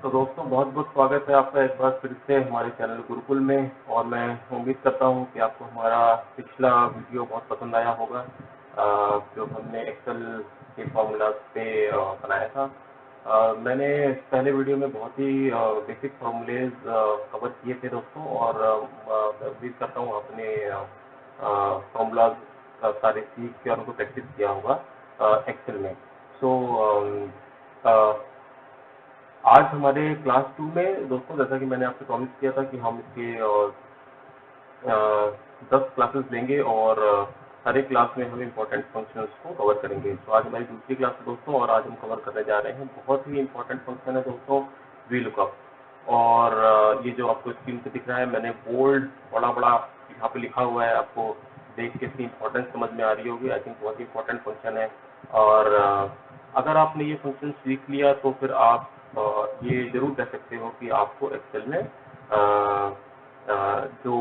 तो दोस्तों बहुत बहुत स्वागत है आपका एक बार फिर से हमारे चैनल गुरुकुल में। और मैं उम्मीद करता हूं कि आपको हमारा पिछला वीडियो बहुत पसंद आया होगा, जो हमने एक्सेल के फॉर्मूलाज पे बनाया था। मैंने पहले वीडियो में बहुत ही बेसिक फॉर्मूलेज कवर किए थे दोस्तों, और मैं उम्मीद करता हूँ आपने फॉर्मूलाज सारे सीख के और उनको प्रैक्टिस किया होगा एक्सेल में। सो आज हमारे क्लास 2 में दोस्तों, जैसा कि मैंने आपसे प्रॉमिस किया था कि हम इसके 10 क्लासेस लेंगे और हर एक क्लास में हम इम्पोर्टेंट फंक्शंस को कवर करेंगे। तो आज हमारी दूसरी क्लास है दोस्तों, और आज हम कवर करने जा रहे हैं बहुत ही इम्पोर्टेंट फंक्शन है दोस्तों, वी लुकअप। और ये जो आपको स्क्रीन पे दिख रहा है, मैंने बोल्ड बड़ा बड़ा यहाँ पे लिखा हुआ है, आपको देख के इसकी इम्पोर्टेंस समझ में आ रही होगी। आई थिंक बहुत ही इम्पोर्टेंट फंक्शन है। और अगर आपने ये फंक्शन सीख लिया तो फिर आप ये जरूर कह सकते हो कि आपको एक्सेल में जो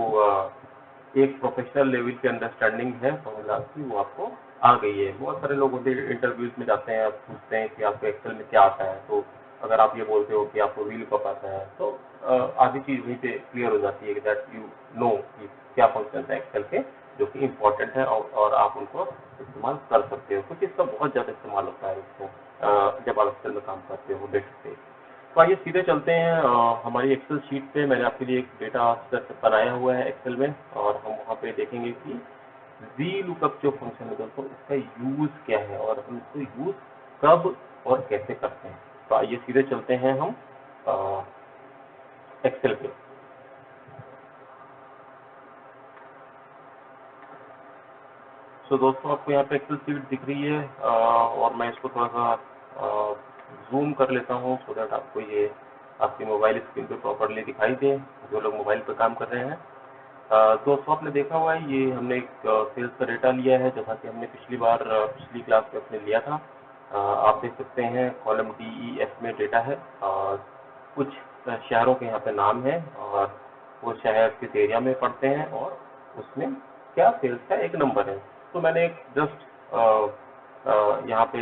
एक प्रोफेशनल लेवल की अंडरस्टैंडिंग है फॉर्मूला की, वो आपको आ गई है। बहुत सारे लोग होते हैं इंटरव्यूज में जाते हैं, पूछते हैं कि आपको एक्सेल में क्या आता है। तो अगर आप ये बोलते हो कि आपको वी लुकअप आता है, तो आधी चीज वहीं पे क्लियर हो जाती है कि दैट यू नो कि क्या फंक्शन है एक्सेल के जो कि इम्पोर्टेंट है, और आप उनको इस्तेमाल कर सकते हो, क्योंकि इसका बहुत ज़्यादा इस्तेमाल होता है इसको जब आप एक्सेल में काम करते हो डेटा से। तो आइए सीधे चलते हैं हमारी एक्सेल शीट पे। मैंने आपके लिए एक डेटा सेट बनाया हुआ है एक्सेल में, और हम वहाँ पे देखेंगे कि वी लुकअप जो फंक्शन है दोस्तों, इसका यूज क्या है और हम इसको यूज कब और कैसे करते हैं। तो आइए सीधे चलते हैं हम एक्सेल पे। तो दोस्तों आपको यहाँ पे एक्सेल शीट दिख रही है, और मैं इसको थोड़ा सा जूम कर लेता हूँ सो दैट आपको ये आपकी मोबाइल स्क्रीन पे प्रॉपरली दिखाई दे, जो लोग मोबाइल पे काम कर रहे हैं। दोस्तों आपने देखा हुआ है, ये हमने एक सेल्स का डेटा लिया है, जैसा कि हमने पिछली क्लास में अपने लिया था। आप देख सकते हैं कॉलम DEF में डेटा है, कुछ शहरों के यहाँ पे नाम है, और वो शहर किस एरिया में पड़ते हैं, और उसमें क्या सेल्स का एक नंबर है। तो मैंने एक जस्ट यहाँ पे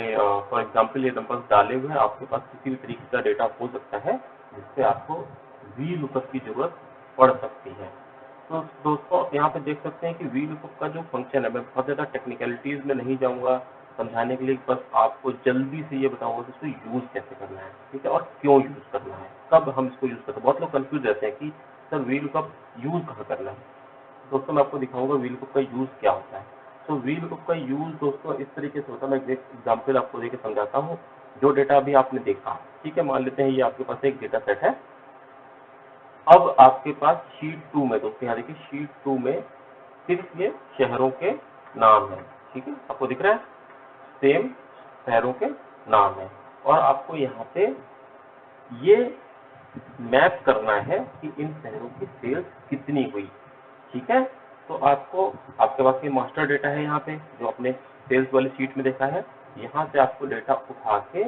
फॉर एग्जांपल ये नंबर्स डाले हुए हैं। आपके पास किसी भी तरीके का डेटा हो सकता है जिससे आपको वी लुकअप की जरूरत पड़ सकती है। तो दोस्तों आप यहाँ पे देख सकते हैं कि वी लुकअप का जो फंक्शन है, मैं बहुत ज़्यादा टेक्निकलिटीज़ में नहीं जाऊँगा समझाने के लिए, बस आपको जल्दी से ये बताऊँगा कि इसको यूज़ कैसे करना है, ठीक है, और क्यों यूज़ करना है, कब हम इसको यूज़ करते हैं। बहुत लोग कंफ्यूज रहते हैं कि सर वी लुकअप यूज़ कहाँ करना है। दोस्तों मैं आपको दिखाऊंगा वी लुकअप का यूज़ क्या होता है। तो वी लुकअप का यूज़ दोस्तों इस तरीके से होता है, मैं एक एग्जाम्पल आपको देकर समझाता हूँ। जो डेटा अभी आपने देखा, ठीक है, मान लेते हैं ये आपके पास एक डेटा सेट है। अब आपके पास शीट 2 में दोस्तों, यहाँ देखिए शीट 2 में सिर्फ ये शहरों के नाम है, ठीक है, आपको दिख रहा है सेम शहरों के नाम है। और आपको यहाँ पे ये मैप करना है कि इन शहरों की सेल्स कितनी हुई, ठीक है। तो आपको आपके पास ये मास्टर डेटा है यहाँ पे, जो आपने सेल्स वाली शीट में देखा है। यहाँ से आपको डेटा उठा के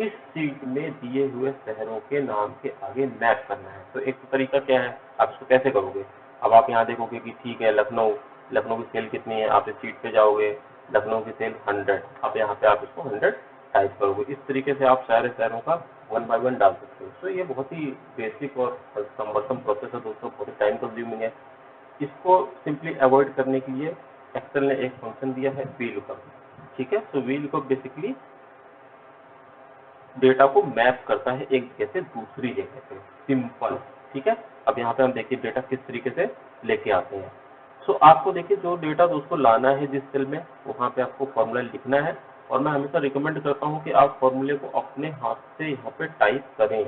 इस शीट में दिए हुए शहरों के नाम के आगे मैप करना है। तो एक तरीका क्या है, आप इसको कैसे करोगे। अब आप यहाँ देखोगे कि ठीक है, लखनऊ लखनऊ की सेल कितनी है, आप इस शीट पे जाओगे, लखनऊ की सेल 100, अब यहाँ पे आप इसको 100 टाइप करोगे। इस तरीके से आप सारे शहरों का 1 बाय 1 डाल सकते हो। तो ये बहुत ही बेसिक और कम्बरसम प्रोसेस है दोस्तों, बहुत ही टाइम कंज्यूमिंग है। इसको सिंपली अवॉइड करने के लिए एक्सेल ने एक फंक्शन दिया है वी लुकअप, ठीक है। तो वी लुकअप बेसिकली डेटा को मैप करता है एक जगह से दूसरी जगह पे, सिंपल, ठीक है। अब यहाँ पे हम देखिए डेटा किस तरीके से लेके आते हैं। सो आपको देखिए जो डेटा दोस्तों लाना है जिस सेल में, वहाँ पे आपको फॉर्मूला लिखना है। और मैं हमेशा रिकमेंड करता हूँ कि आप फॉर्मूले को अपने हाथ से यहाँ पे टाइप करें,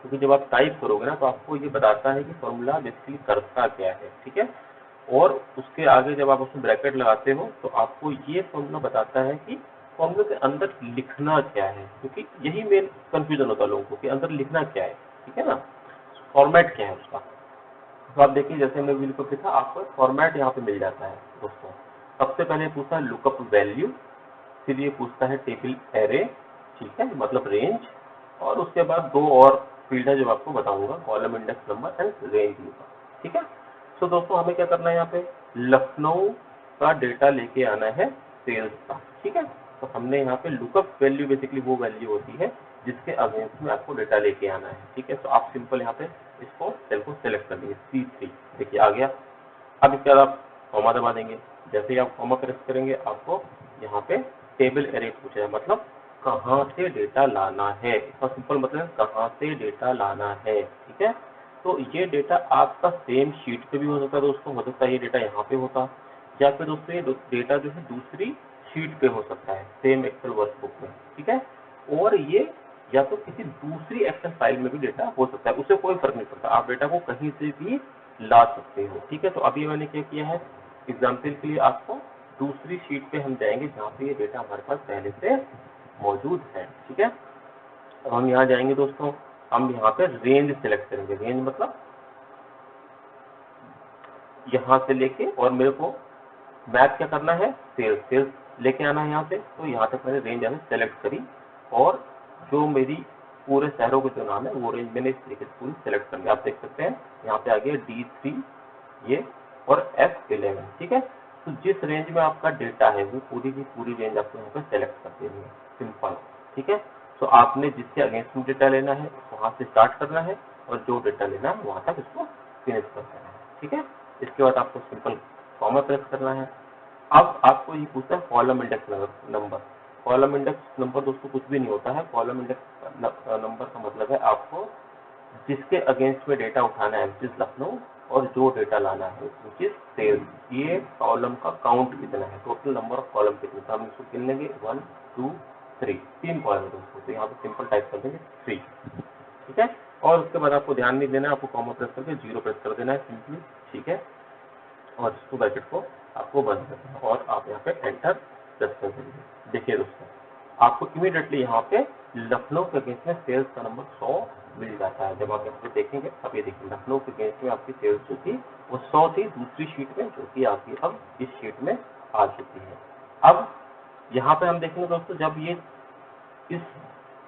क्योंकि जब आप टाइप करोगे ना तो आपको ये बताता है कि फॉर्मूला बेसिकली करता क्या है, ठीक है। और उसके आगे जब आप उसमें ब्रैकेट लगाते हो तो आपको ये फॉर्मूला बताता है कि फॉर्मूले के अंदर लिखना क्या है, क्योंकि यही मेन कंफ्यूजन होता है लोगों को कि अंदर लिखना क्या है, ठीक है ना, फॉर्मेट क्या है उसका। तो आप देखिए जैसे मैं बिल्कुल लिखा, आपको फॉर्मेट यहाँ पे मिल जाता है दोस्तों। सबसे पहले पूछता है लुकअप वैल्यू, फिर ये पूछता है टेबल एरे, ठीक है, मतलब रेंज, और उसके बाद दो और फील्ड है जो आपको बताऊंगा, column index number and range lookup, ठीक है। तो दोस्तों हमें क्या करना है, यहाँ पे लखनऊ का डेटा लेके आना है सेल्स का, ठीक है। तो हमने यहाँ पे लुकअप वैल्यू बेसिकली वो वैल्यू होती है जिसके अगेंस्ट में आपको डेटा लेके आना है। ठीक है, तो आप सिंपल यहाँ पे इसको सेल को सेलेक्ट कर लेंगे C3, देखिए आ गया। अब इसके बाद आप कॉमा दबा देंगे। जैसे ही आप कॉमा प्रेस करेंगे आपको यहाँ पे टेबल एरे पूछेगा, मतलब कहाँ से डेटा लाना है। इसका सिंपल मतलब कहाँ से डेटा लाना है। ठीक है, तो ये डेटा आपका सेम शीट पे भी हो सकता है दोस्तों, हो सकता है ये डेटा यहाँ पे होता, या फिर दोस्तों ये डेटा जो है दूसरी शीट पे हो सकता है सेम एक्सेल वर्कबुक में। ठीक है, और ये या तो किसी दूसरी एक्सेल फाइल में भी डेटा हो सकता है, उससे कोई फर्क नहीं पड़ता, आप डेटा को कहीं से भी ला सकते हो। ठीक है, तो अभी मैंने क्या किया है, एग्जाम्पल के लिए आपको दूसरी शीट पे हम जाएंगे जहाँ पे ये डेटा हमारे पास पहले से मौजूद है। ठीक है, अब हम यहाँ जाएंगे दोस्तों, हम यहाँ पे रेंज सेलेक्ट करेंगे। रेंज मतलब यहाँ से लेके, और मेरे को मैच क्या करना है, सेल्स लेके आना है यहाँ से। तो यहाँ तक मैंने रेंज यहाँ सेलेक्ट करी, और जो मेरी पूरे शहरों के जो नाम है वो रेंज मैंने इस तरीके से पूरी सेलेक्ट कर लिया। आप देख सकते हैं यहाँ पे आ गया D3 ये और F11। ठीक है, तो जिस रेंज में आपका डेटा है वो पूरी की पूरी रेंज आपको यहाँ पे सेलेक्ट कर देनी है, सिंपल। ठीक है, तो आपने जिसके अगेंस्ट में डेटा लेना है वहाँ से स्टार्ट करना है, और जो डेटा लेना है वहाँ तक इसको फिनिश कर देना है। ठीक है, इसके बाद आपको सिंपल कॉमा प्रेस करना है। अब आपको ये पूछता है column index number. Column index number दोस्तों कुछ भी नहीं होता है। कॉलम इंडेक्स नंबर का मतलब है आपको जिसके अगेंस्ट में डेटा उठाना है, विच इज लखनऊ, और जो डेटा लाना है विच इज सेल्स। ये कॉलम का काउंट कितना है, टोटल नंबर ऑफ कॉलम कितने, तो हम इसको गिन लेंगे 1 2 3, 3 कॉलम है दोस्तों, तो यहाँ पे सिंपल टाइप कर देंगे 3। ठीक है, और उसके बाद आपको ध्यान नहीं देना है, आपको कॉमा प्रेस करके 0 प्रेस कर देना है सिंपली। ठीक है, और इसको ब्रैकेट को आपको बंद करना है, और आप यहाँ पे एंटर प्रेस कर देंगे। देखिए दोस्तों, आपको इमीडिएटली यहाँ पे लखनऊ के अगेंस्ट में सेल्स का नंबर 100 मिल जाता है। जब आप यहाँ पे देखेंगे, अब ये देखिए लखनऊ के अगेंस्ट में आपकी सेल्स जो थी वो 100 थी दूसरी शीट में, जो कि आपकी अब इस शीट में आ चुकी है। अब यहाँ पे हम देखेंगे दोस्तों, जब ये इस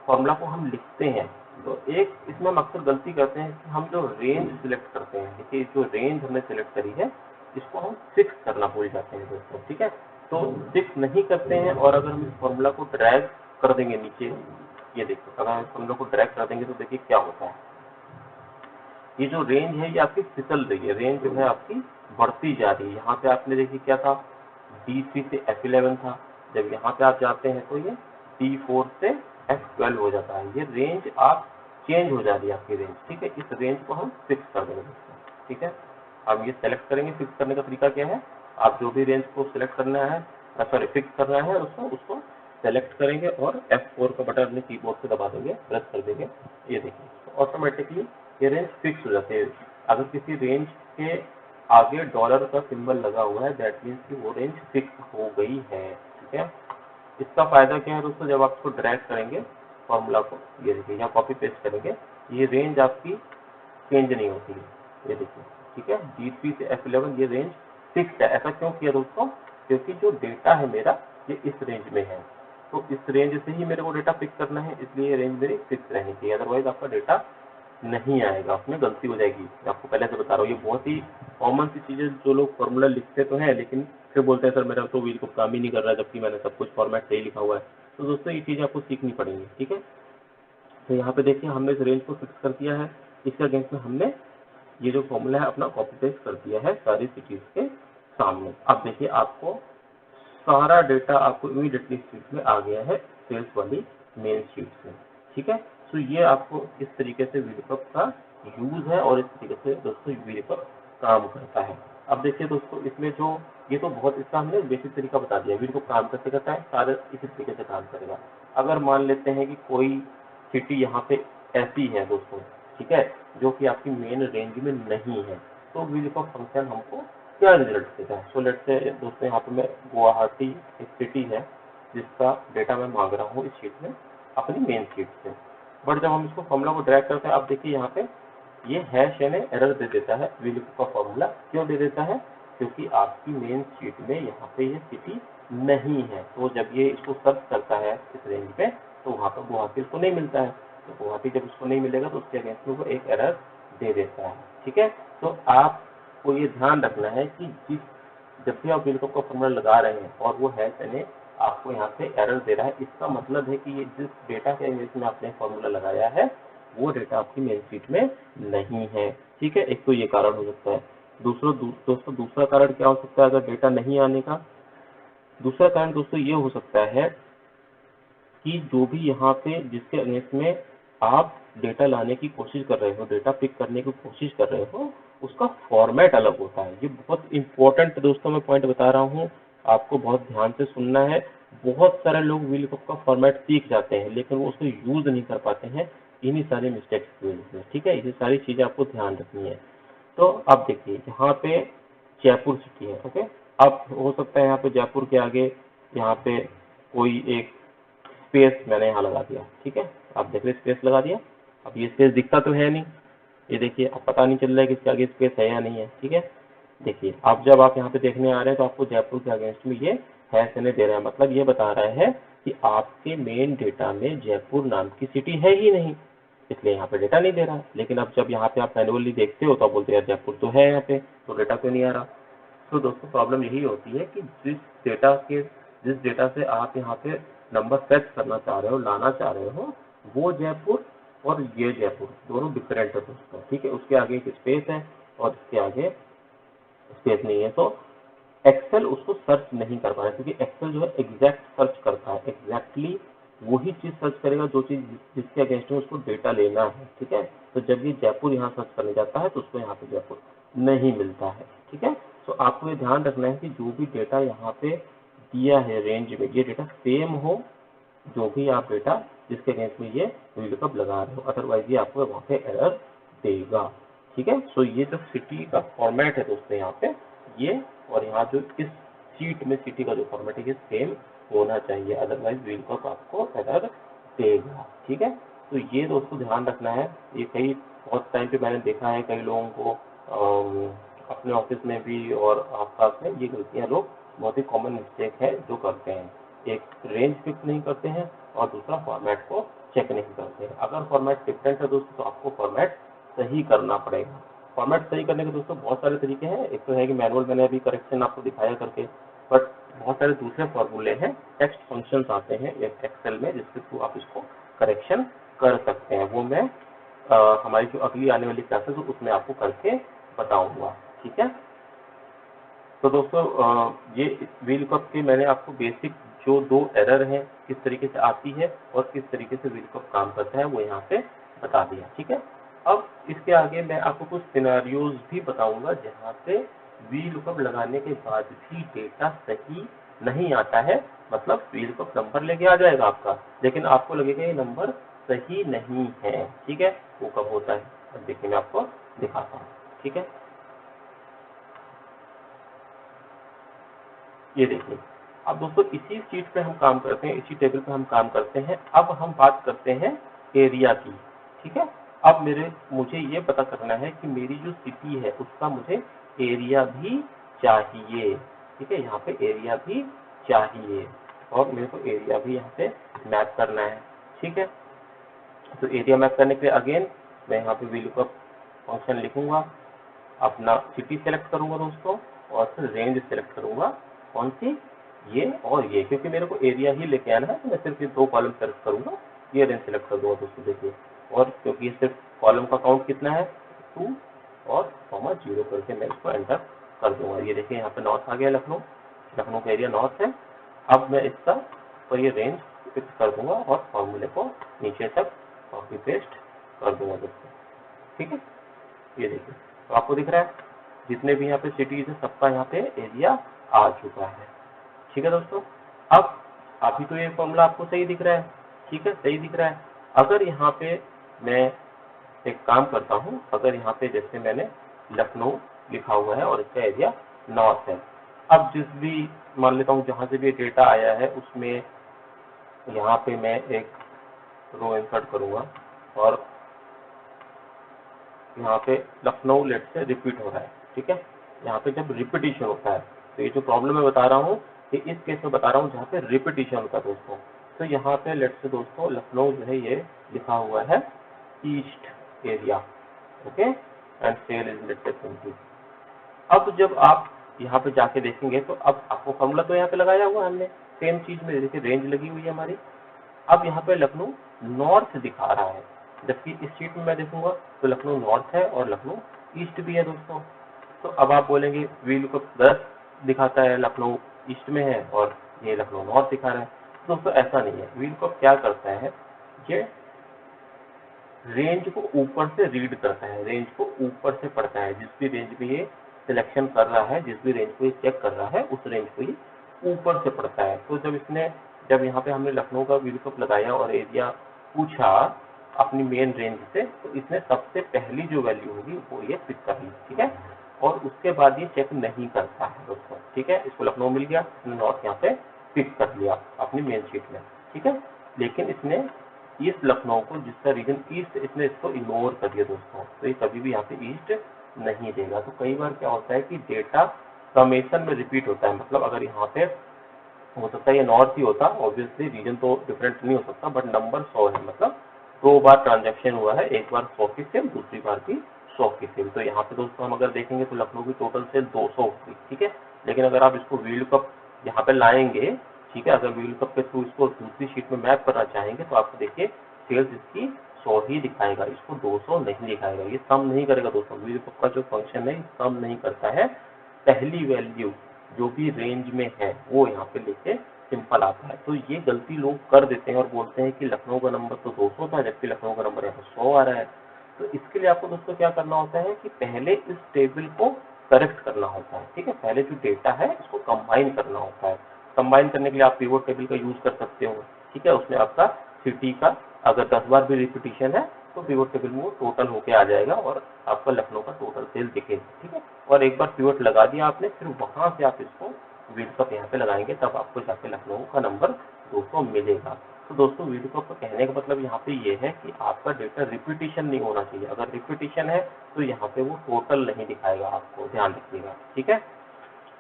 फॉर्मूला को हम लिखते हैं तो एक इसमें हम अक्सर गलती करते हैं कि हम जो रेंज सिलेक्ट करते हैं, देखिए जो रेंज हमने सिलेक्ट करी है इसको हम फिक्स करना भूल जाते हैं दोस्तों। ठीक है, तो फिक्स नहीं करते हैं, और अगर हम इस फॉर्मूला को ड्रैग कर देंगे नीचे, ये देखिए अगर हम इस फॉर्मूला को ड्रैग कर देंगे तो देखिए क्या होता है, ये जो रेंज है ये आपकी फिसल रही है, रेंज जो है आपकी बढ़ती जा रही है। यहाँ पे आपने देखिए क्या था, D3 से F11 था, जब यहाँ पे आप जाते हैं तो ये D4 से F12 हो जाता है। ये रेंज आप चेंज हो जा रही है आपकी रेंज। ठीक है, इस रेंज को हम फिक्स कर देंगे दोस्तों। ठीक है, अब ये सेलेक्ट करेंगे। फिक्स करने का तरीका क्या है, आप जो भी रेंज को सिलेक्ट करना है, सॉरी फिक्स करना है उसको सेलेक्ट करेंगे और F4 का बटन अपने कीबोर्ड से दबा देंगे, प्रेस कर देंगे। ये देखिए तो ऑटोमेटिकली ये रेंज फिक्स हो जाती है। अगर किसी रेंज के आगे डॉलर का सिंबल लगा हुआ है, दैट मीन्स कि वो रेंज फिक्स हो गई है। ठीक है, इसका फायदा क्या है दोस्तों, जब आप इसको ड्रैग करेंगे फॉर्मूला को, ये देखिए यहाँ कॉपी पेस्ट करेंगे, ये रेंज आपकी चेंज नहीं होती है। ये देखिए, ठीक है, D3 से F11 ये रेंज फिक्स है। ऐसा क्यों किया दोस्तों, क्योंकि जो डेटा है मेरा ये इस रेंज में है, तो इस रेंज से ही मेरे को डेटा फिक्स करना है, इसलिए ये रेंज मेरी फिक्स रहनी चाहिए, अदरवाइज आपका डेटा नहीं आएगा, उसमें गलती हो जाएगी। मैं आपको पहले से बता रहा हूँ, ये बहुत ही कॉमन सी चीज़ है। जो लोग फॉर्मूला लिखते तो हैं लेकिन फिर बोलते हैं सर मेरा तो व्हील को काम ही नहीं कर रहा है, जबकि मैंने सब कुछ फॉर्मेट सही लिखा हुआ है। तो दोस्तों ये चीज़ें आपको सीखनी पड़ेंगी। ठीक है, तो यहाँ पे देखिए हमने इस रेंज को फिक्स कर दिया है, इसके अगेंस्ट में हमने ये जो फॉर्मूला है अपना कॉपी पेस्ट कर दिया है सारी सिटीज के सामने। अब देखिए आपको सारा डेटा आपको इमीडिएटली शीट में आ गया है, सेल्स वाली मेन शीट से। ठीक है, तो ये आपको इस तरीके से VLOOKUP का यूज है, और इस तरीके से दोस्तों VLOOKUP काम करता है। अब देखिए दोस्तों, इसमें जो ये तो बहुत इसका हमने बेसिक तरीका बता दिया, VLOOKUP काम कैसे करता है, सारे इसी तरीके से काम करेगा। अगर मान लेते हैं कि कोई सिटी यहाँ पे ऐसी है दोस्तों, ठीक है, जो कि आपकी मेन रेंज में नहीं है, तो VLOOKUP फंक्शन हमको क्या रिजल्ट देता है। सो लेट से दोस्तों यहाँ पे मैं गुवाहाटी एक सिटी है जिसका डेटा मैं मांग रहा हूँ इस शीट में अपनी मेन शीट से, बट जब हम इसको फॉर्मूला को ड्रैग करते हैं, आप देखिए यहाँ पे ये हैश यानी एरर दे देता है। VLOOKUP का फॉर्मूला क्यों दे देता है, क्योंकि आपकी मेन शीट में यहाँ पे ये सिटी नहीं है, तो जब ये इसको सर्च करता है इस रेंज में तो वहाँ पर गुवाहाटी उसको नहीं मिलता है, तो गुवाहाटी जब उसको नहीं मिलेगा तो उसके अगेंस्ट में वो एक एरर दे देता है। ठीक है, तो आपको ये ध्यान रखना है कि जब भी आप VLOOKUP का फॉर्मूला लगा रहे हैं और वो हैश यानी आपको यहाँ पे एरर दे रहा है। इसका मतलब है कि ये जिस डेटा के अगेंस्ट में आपने फॉर्मूला लगाया है वो डेटा आपकी मेन शीट में नहीं है। ठीक है, एक तो ये कारण हो सकता है। दोस्तों दूसरा कारण क्या हो सकता है अगर डेटा नहीं आने का? दूसरा कारण दोस्तों ये हो सकता है कि जो भी यहाँ पे जिसके अगेंस्ट में आप डेटा लाने की कोशिश कर रहे हो, डेटा पिक करने की कोशिश कर रहे हो, उसका फॉर्मेट अलग होता है। ये बहुत इंपॉर्टेंट दोस्तों मैं पॉइंट बता रहा हूँ, आपको बहुत ध्यान से सुनना है। बहुत सारे लोग VLOOKUP का फॉर्मेट सीख जाते हैं लेकिन वो उसको यूज नहीं कर पाते हैं इन्हीं सारे मिस्टेक्स की वजह से। ठीक है, ये सारी चीजें आपको ध्यान रखनी है। तो अब देखिए यहाँ पे जयपुर सिटी है। ओके, अब हो सकता है यहाँ पे जयपुर के आगे यहाँ पे कोई एक स्पेस मैंने यहाँ लगा दिया। ठीक है, आप देख रहे स्पेस लगा दिया। अब ये स्पेस दिखता तो है नहीं, ये देखिए अब पता नहीं चल रहा है कि इसके आगे स्पेस है या नहीं है। ठीक है, देखिए अब जब आप यहाँ पे देखने आ रहे हैं तो आपको जयपुर के अगेंस्ट में ये है से नहीं दे रहा है, मतलब ये बता रहा है कि आपके मेन डेटा में जयपुर नाम की सिटी है ही नहीं, इसलिए यहाँ पे डेटा नहीं दे रहा। लेकिन अब जब यहाँ पे आप मैनुअली देखते हो तो आप बोलते हैं यार जयपुर तो है यहाँ पे, तो डेटा क्यों नहीं आ रहा? तो दोस्तों प्रॉब्लम यही होती है कि जिस डेटा से आप यहाँ पे नंबर फेच करना चाह रहे हो, लाना चाह रहे हो, वो जयपुर और ये जयपुर दोनों डिफरेंट है दोस्तों। ठीक है, उसके आगे एक स्पेस है और इसके आगे स्पेस नहीं है, तो एक्सेल उसको सर्च नहीं कर पा रहा क्योंकि एक्सेल जो है एग्जैक्ट सर्च करता है, एग्जैक्टली वही चीज सर्च करेगा जो चीज जिसके अगेंस्ट में उसको डेटा लेना है। ठीक है, तो जब ये जयपुर यहाँ सर्च करने जाता है तो उसको यहाँ पे जयपुर नहीं मिलता है। ठीक है, तो आपको ये ध्यान रखना है कि जो भी डेटा यहाँ पे दिया है रेंज में, ये डेटा सेम हो जो भी आप डेटा जिसके अगेंस्ट में ये VLOOKUP लगा रहे हो, अदरवाइज ये आपको वहाँ पे एरर देगा। ठीक है, सो ये जो सिटी का फॉर्मेट है दोस्तों यहाँ पे ये, और यहाँ जो इस शीट में सिटी का जो फॉर्मेट है ये सेम होना चाहिए, अदरवाइज VLOOKUP आपको एरर देगा। ठीक है, तो ये दोस्तों ध्यान रखना है। ये बहुत टाइम पे मैंने देखा है कई लोगों को अपने ऑफिस में भी और आसपास में ये गलतियां लोग बहुत ही कॉमन मिस्टेक है जो करते हैं। एक रेंज फिक्स नहीं करते हैं और दूसरा फॉर्मेट को चेक नहीं करते हैं। अगर फॉर्मेट डिफरेंट है दोस्तों तो आपको फॉर्मेट सही करना पड़ेगा। फॉर्मेट सही करने के दोस्तों बहुत सारे तरीके हैं। एक तो है कि मैनुअल मैंने अभी करेक्शन आपको दिखाया करके, बट बहुत सारे दूसरे फॉर्मूले हैं, टेक्स्ट फंक्शंस आते हैं एक्सेल में जिसके थ्रू आप इसको करेक्शन कर सकते हैं। वो मैं हमारी जो अगली आने वाली क्लासेस उसमें आपको करके बताऊंगा। ठीक है, तो दोस्तों ये VLOOKUP के मैंने आपको बेसिक जो दो एरर हैं किस तरीके से आती है और किस तरीके से VLOOKUP काम करता है वो यहाँ पे बता दिया। ठीक है, अब इसके आगे मैं आपको कुछ सिनेरियोज भी बताऊंगा जहाँ पे VLOOKUP लगाने के बाद भी डेटा सही नहीं आता है, मतलब VLOOKUP नंबर लेके आ जाएगा आपका लेकिन आपको लगेगा ये नंबर सही नहीं है। ठीक है, वो कब होता है अब देखिए मैं आपको दिखाता हूँ। ठीक है, ये देखिए अब दोस्तों इसी शीट पे हम काम करते हैं, इसी टेबल पे हम काम करते हैं। अब हम बात करते हैं एरिया की। ठीक है, अब मुझे ये पता करना है कि मेरी जो सिटी है उसका मुझे एरिया भी चाहिए। ठीक है, यहाँ पे एरिया भी चाहिए और मेरे को एरिया भी यहाँ पे मैप करना है। ठीक है, तो एरिया मैप करने के लिए अगेन मैं यहाँ पे VLOOKUP फंक्शन लिखूंगा, अपना सिटी सेलेक्ट करूंगा दोस्तों और फिर रेंज सेलेक्ट करूंगा, कौन सी, ये और ये, क्योंकि मेरे को एरिया ही लेके आना है तो मैं सिर्फ ये दो कॉलम सेलेक्ट करूंगा, ये रेंज सेलेक्ट कर दूंगा दोस्तों। देखिए, और क्योंकि ये सिर्फ कॉलम का काउंट कितना है 2 और 0 करके मैं इसको एंटर कर दूंगा। ये देखिए यहाँ पे नॉर्थ आ गया, लखनऊ का एरिया नॉर्थ है। अब मैं इसका तो ये रेंज फिक्स कर दूंगा और फॉर्मूले को नीचे तक कॉपी पेस्ट कर दूंगा दोस्तों। ठीक है, ये देखिए तो आपको दिख रहा है जितने भी यहाँ पे सिटीज है सबका यहाँ पे एरिया आ चुका है। ठीक है दोस्तों, अब अभी तो ये फॉर्मूला आपको सही दिख रहा है। ठीक है, सही दिख रहा है। अगर यहाँ पे मैं एक काम करता हूँ, अगर यहाँ पे जैसे मैंने लखनऊ लिखा हुआ है और इसका एरिया नॉर्थ है, अब जिस भी मान लेता हूँ जहाँ से भी डेटा आया है उसमें यहाँ पे मैं एक रो इंसर्ट करूंगा और यहाँ पे लखनऊ लेट से रिपीट हो रहा है। ठीक है, यहाँ पे जब रिपीटिशन होता है तो ये जो प्रॉब्लम मैं बता रहा हूँ कि इस केस में बता रहा हूँ जहाँ पे रिपीटिशन होता है दोस्तों। तो यहाँ पे लेट से दोस्तों लखनऊ जो है ये लिखा हुआ है east area. Okay, and sale is let say 20। अब जब आप यहाँ पे जाके देखेंगे तो अब आपको फॉर्मूला तो यहाँ पे लगाया हुआ हमने सेम चीज में देखिए रेंज लगी हुई है हमारी। अब यहाँ पे लखनऊ नॉर्थ दिखा रहा है, जबकि इस शीट में मैं देखूंगा तो लखनऊ नॉर्थ है और लखनऊ ईस्ट भी है दोस्तों। तो अब आप बोलेंगे वीलुकअप गलत दिखाता है, लखनऊ ईस्ट में है और ये लखनऊ नॉर्थ दिखा रहा है। तो दोस्तों ऐसा नहीं है, वीलुकअप क्या करता है, ये रेंज को ऊपर से रीड करता है, रेंज को ऊपर से पढ़ता है। जिस भी रेंज में ये सिलेक्शन कर रहा है, जिस भी रेंज को ये चेक कर रहा है, उस रेंज को ये ऊपर से पढ़ता है। तो जब यहाँ पे हमने लखनऊ का वीलुकअप लगाया और एरिया पूछा अपनी मेन रेंज से, तो इसने सबसे पहली जो वैल्यू होगी वो ये पिक कर ली, ठीक है। और उसके बाद ये चेक नहीं करता है दोस्तों, ठीक है। इसको लखनऊ मिल गया, इसने नॉर्थ यहाँ पे पिक कर लिया अपनी मेन शीट में, ठीक है। लेकिन इसने ईस्ट लखनऊ को, जिसका रीजन ईस्ट, इसने इसको इग्नोर कर दिया दोस्तों, तो ये कभी भी यहाँ पे ईस्ट नहीं देगा। तो कई बार क्या होता है कि डेटा समेशन में रिपीट होता है, मतलब अगर यहाँ पे हो सकता है ये नॉर्थ ही होता, ऑब्वियसली रीजन तो डिफरेंट नहीं हो सकता, बट नंबर 100 है, मतलब 2 बार ट्रांजेक्शन हुआ है, एक बार 100 की सेल, दूसरी बार भी 100 की सेल। तो यहाँ पे दोस्तों हम अगर देखेंगे तो लखनऊ की टोटल सेल 200 होगी, ठीक है। लेकिन अगर आप इसको वीलुकअप यहाँ पे लाएंगे, ठीक है, अगर वीलुकअप के थ्रू इसको दूसरी शीट में मैप करना चाहेंगे तो आपको देखिए सेल्स इसकी 100 ही दिखाएगा, इसको 200 नहीं दिखाएगा। ये सम नहीं करेगा दोस्तों, वीलुकअप का जो फंक्शन है सम नहीं करता है, पहली वैल्यू जो भी रेंज में है वो यहाँ पे लेके सिंपल आता है। तो ये गलती लोग कर देते हैं और बोलते हैं कि लखनऊ का नंबर तो 200 था, जबकि लखनऊ का नंबर यहाँ पे 100 आ रहा है। तो इसके लिए आपको दोस्तों क्या करना होता है कि पहले इस टेबल को करेक्ट करना होता है, ठीक है। पहले जो डेटा है इसको कंबाइन करना होता है। कंबाइन करने के लिए आप पिवोट टेबल का यूज कर सकते हो, ठीक है। उसमें आपका सिटी का अगर 10 बार भी रिपीटिशन है तो पिवोट टेबल में वो टोटल होके आ जाएगा और आपका लखनऊ का टोटल सेल दिखेगा, ठीक है। और एक बार पिवट लगा दिया आपने, फिर वहां से आप इसको वीलुकअप यहाँ पे लगाएंगे, तब आपको जाके लखनऊ का नंबर 200 मिलेगा। तो दोस्तों वीलुकअप का कहने का मतलब यहाँ पे ये है कि आपका डेटा रिपीटिशन नहीं होना चाहिए। अगर रिपीटिशन है तो यहाँ पे वो टोटल नहीं दिखाएगा, आपको ध्यान रखिएगा, ठीक है।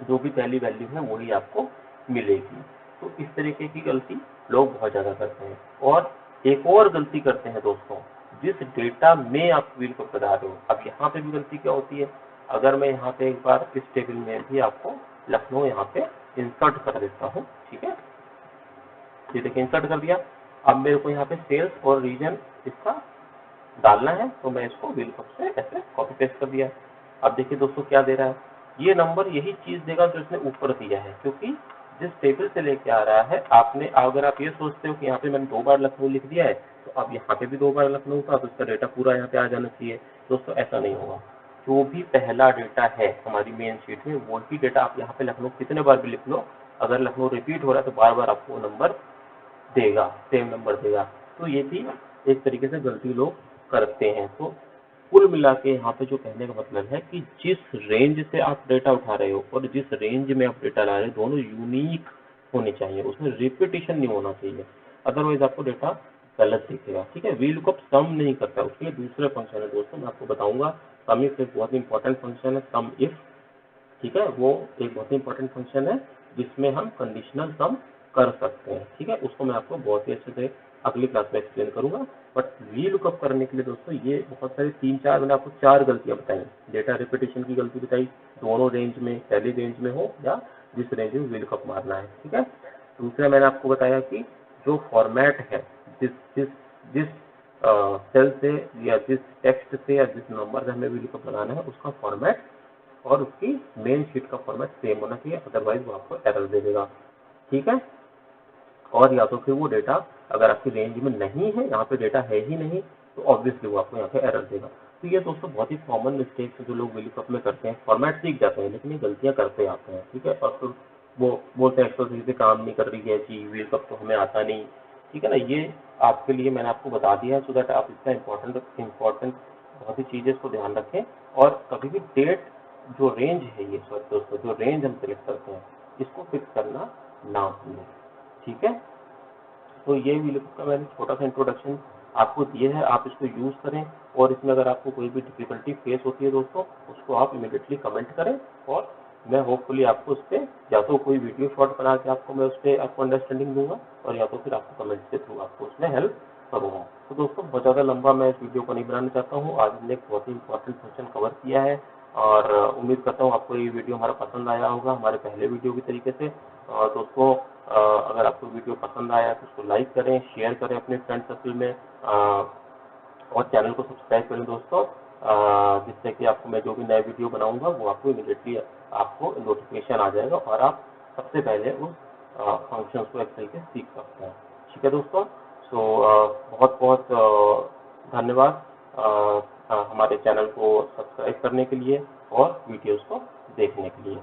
जो भी पहली वैल्यू है वही आपको मिलेगी। तो इस तरीके की गलती लोग बहुत ज्यादा करते हैं। और एक और गलती करते हैं दोस्तों, जिस डेटा में आप वीलुकअप बता रहे हो, अब यहाँ पे भी गलती क्या होती है, अगर मैं यहाँ पे एक बार इस टेबल में भी आपको लखनऊ यहाँ पे इंसर्ट कर देता हूँ, ठीक है। ये देखिए इंसर्ट कर दिया। अब मेरे को यहाँ पे सेल्स और रीजन इसका डालना है, तो मैं इसको वीलुकअप से ऐसे कॉपी पेस्ट कर दिया। अब देखिए दोस्तों क्या दे रहा है, ये नंबर यही चीज देगा जो इसने ऊपर दिया है, क्योंकि जिस टेबल से लेके आ रहा है आपने, अगर आप ये सोचते हो कि यहाँ पे मैंने 2 बार लखनऊ लिख दिया है तो अब यहाँ पे भी 2 बार लखनऊ था तो इसका डेटा पूरा यहाँ पे आ जाना चाहिए। दोस्तों ऐसा नहीं होगा, जो भी पहला डेटा है हमारी मेन शीट में वही डेटा आप यहाँ पे लखनऊ कितने बार भी लिख लो, अगर लखनऊ रिपीट हो रहा है तो बार बार आपको नंबर देगा, सेम नंबर देगा। तो ये भी एक तरीके से गलती लोग करते हैं। तो कुल मिला के यहाँ पे जो कहने का मतलब है कि जिस रेंज से आप डेटा उठा रहे हो और जिस रेंज में आप डेटा ला रहे हो दोनों यूनिक होने चाहिए, उसमें रिपीटिशन नहीं होना चाहिए, अदरवाइज आपको डेटा गलत दिखेगा, ठीक है। वीलुकअप सम नहीं करता, उसके लिए दूसरे फंक्शन है दोस्तों, मैं आपको बताऊंगा। सम इफ एक बहुत इंपॉर्टेंट फंक्शन है, सम इफ, ठीक है। वो एक बहुत ही इंपॉर्टेंट फंक्शन है जिसमें हम कंडीशनल सम कर सकते हैं, ठीक है। उसको मैं आपको बहुत ही अच्छे से अगली क्लास में एक्सप्लेन करूंगा। बट वीलुकअप करने के लिए दोस्तों ये बहुत सारी 3-4 मैंने आपको 4 गलतियां बताई। डेटा रिपीटिशन की गलती बताई, दोनों रेंज में, पहली रेंज में हो या जिस रेंज में वीलुकअप मारना है, ठीक है। दूसरा मैंने आपको बताया कि जो फॉर्मेट है, जिस जिस जिस सेल से या जिस टेक्स्ट से या जिस नंबर से हमें वीलुकअप लगाना है उसका फॉर्मेट और उसकी मेन शीट का फॉर्मेट सेम होना चाहिए, अदरवाइज वो आपको एरर दे देगा, ठीक है। और या तो फिर वो डेटा अगर आपकी रेंज में नहीं है, यहाँ पे डेटा है ही नहीं, तो ऑब्वियसली वो आपको यहाँ पे एरर देगा। तो ये दोस्तों बहुत ही कॉमन मिस्टेक्स जो लोग वीलुकअप में करते हैं, फॉर्मेट सीख जाते हैं लेकिन ये गलतियां करते आते हैं, ठीक है। और फिर वो बोलते हैं एक्सेल से काम नहीं कर रही है जी, वीलुकअप तो हमें आता नहीं, ठीक है ना। ये आपके लिए मैंने आपको बता दिया है सो दैट आप इसका इम्पोर्टेंट बहुत ही चीजें इसको ध्यान रखें। और कभी भी डेट जो रेंज है, ये सॉरी दोस्तों, जो रेंज हम सिलेक्ट करते हैं इसको फिक्स करना ना भूलें, ठीक है। तो ये वीलुकअप का मैंने छोटा सा इंट्रोडक्शन आपको दिए है, आप इसको यूज करें। और इसमें अगर आपको कोई भी डिफिकल्टी फेस होती है दोस्तों, उसको आप इमीडिएटली कमेंट करें और मैं होपफुली आपको उस पर या तो कोई वीडियो शॉर्ट बना के आपको मैं उस पर आपको अंडरस्टैंडिंग दूंगा और या तो फिर आपको कमेंट के थ्रू आपको उसमें हेल्प करूंगा। तो दोस्तों बहुत ज़्यादा लंबा मैं इस वीडियो को नहीं बनाना चाहता हूँ, आज हमने एक बहुत ही इंपॉर्टेंट क्वेश्चन कवर किया है और उम्मीद करता हूँ आपको ये वीडियो हमारा पसंद आया होगा, हमारे पहले वीडियो की तरीके से। दोस्तों अगर आपको वीडियो पसंद आया तो उसको लाइक करें, शेयर करें अपने फ्रेंड सर्कल में, और चैनल को सब्सक्राइब करें दोस्तों, जिससे कि आपको मैं जो भी नया वीडियो बनाऊंगा वो आपको इमीडिएटली आपको नोटिफिकेशन आ जाएगा और आप सबसे पहले उस फंक्शंस को एक्सेल के सीख सकते हैं। ठीक है दोस्तों, सो बहुत बहुत धन्यवाद हमारे चैनल को सब्सक्राइब करने के लिए और वीडियोस को देखने के लिए।